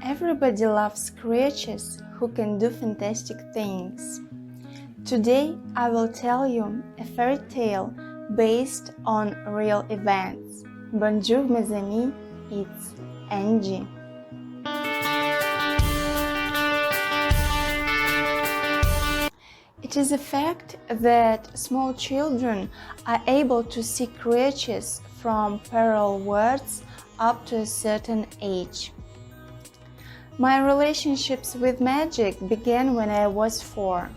Everybody loves creatures who can do fantastic things. Today I will tell you a fairy tale based on real events. Bonjour mes amis, it's Angie. It is a fact that small children are able to see creatures from parallel worlds up to a certain age. My relationships with magic began when I was 4.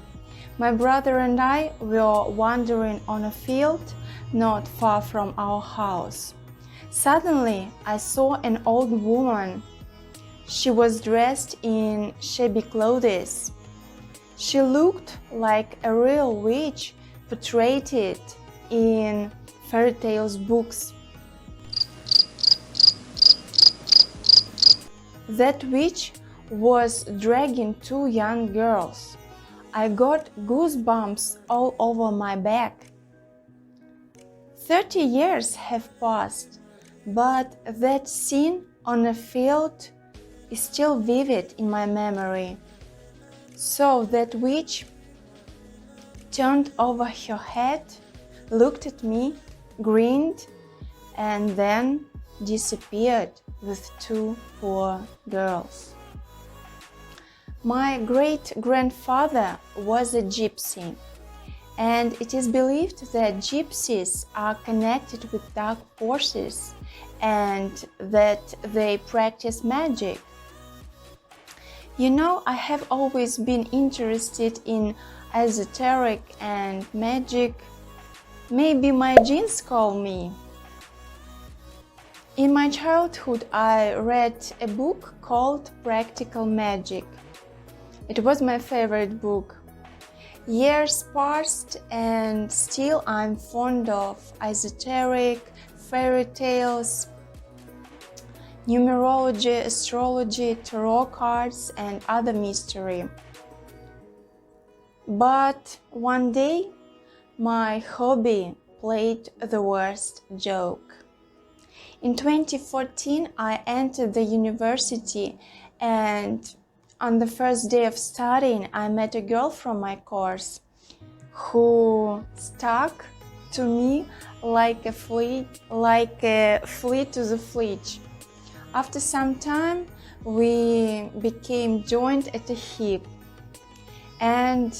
My brother and I were wandering on a field not far from our house. Suddenly, I saw an old woman. She was dressed in shabby clothes. She looked like a real witch portrayed in fairy tales books. That witch was dragging 2 young girls. I got goosebumps all over my back. 30 years have passed, but that scene on a field is still vivid in my memory. So that witch turned over her head, looked at me, grinned, and then disappeared with 2 poor girls. My great-grandfather was a gypsy, and it is believed that gypsies are connected with dark forces and that they practice magic. You know, I have always been interested in esoteric and magic. Maybe my genes call me. In my childhood, I read a book called Practical Magic. It was my favorite book. Years passed and still I'm fond of esoteric, fairy tales, numerology, astrology, tarot cards, and other mystery. But one day, my hobby played the worst joke. In 2014, I entered the university, and on the first day of studying, I met a girl from my course who stuck to me like a flea to the fleece. After some time, we became joined at the hip, and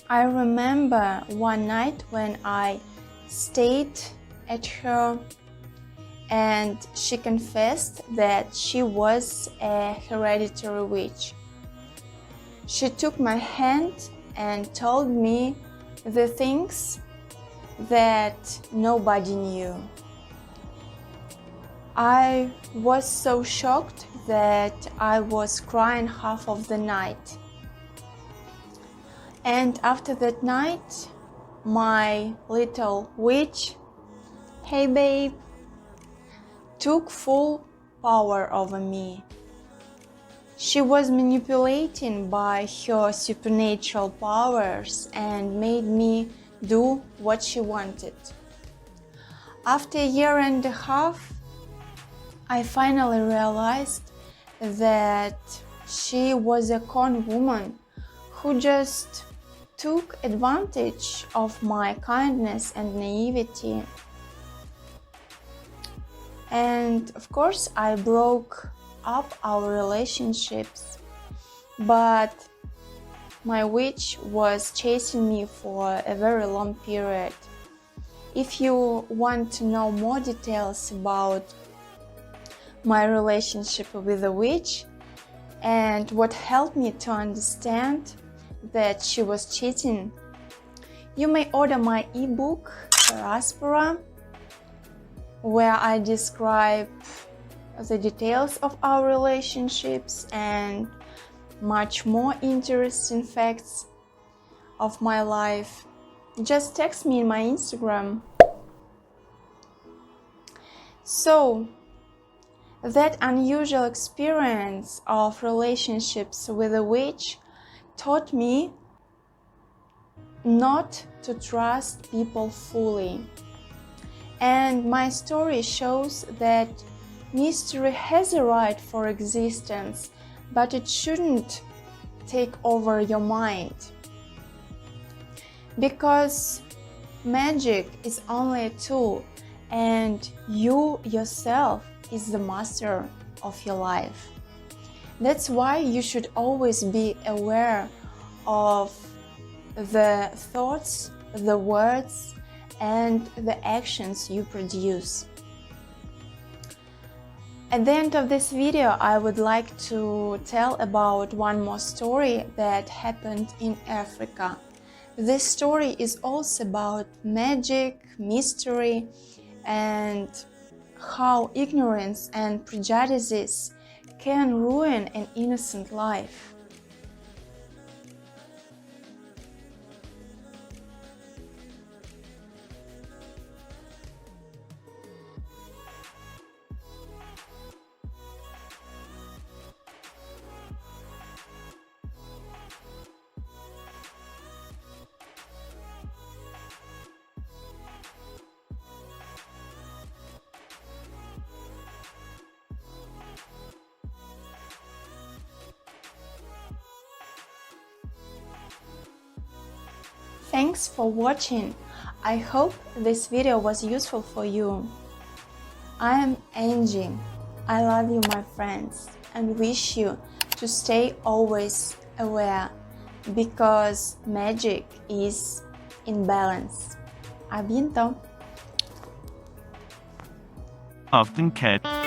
I remember one night when I stayed at her and she confessed that she was a hereditary witch. She took my hand and told me the things that nobody knew. I was so shocked that I was crying half of the night. And after that night, my little witch, hey babe, took full power over me. She was manipulating by her supernatural powers and made me do what she wanted. After a year and a half, I finally realized that she was a con woman who just took advantage of my kindness and naivety. And of course, I broke up our relationships, but my witch was chasing me for a very long period. If you want to know more details about my relationship with the witch and what helped me to understand that she was cheating, you may order my ebook, Diaspora, where I describe the details of our relationships and much more interesting facts of my life. Just text me in my Instagram. So, that unusual experience of relationships with a witch taught me not to trust people fully. And my story shows that Mystery has a right for existence, but it shouldn't take over your mind. Because magic is only a tool, and you yourself is the master of your life. That's why you should always be aware of the thoughts, the words, and the actions you produce. At the end of this video, I would like to tell about one more story that happened in Africa. This story is also about magic, mystery, and how ignorance and prejudices can ruin an innocent life. Thanks for watching. I hope this video was useful for you. I am Angie. I love you, my friends, and wish you to stay always aware, because magic is in balance. A bientôt. Of the cat.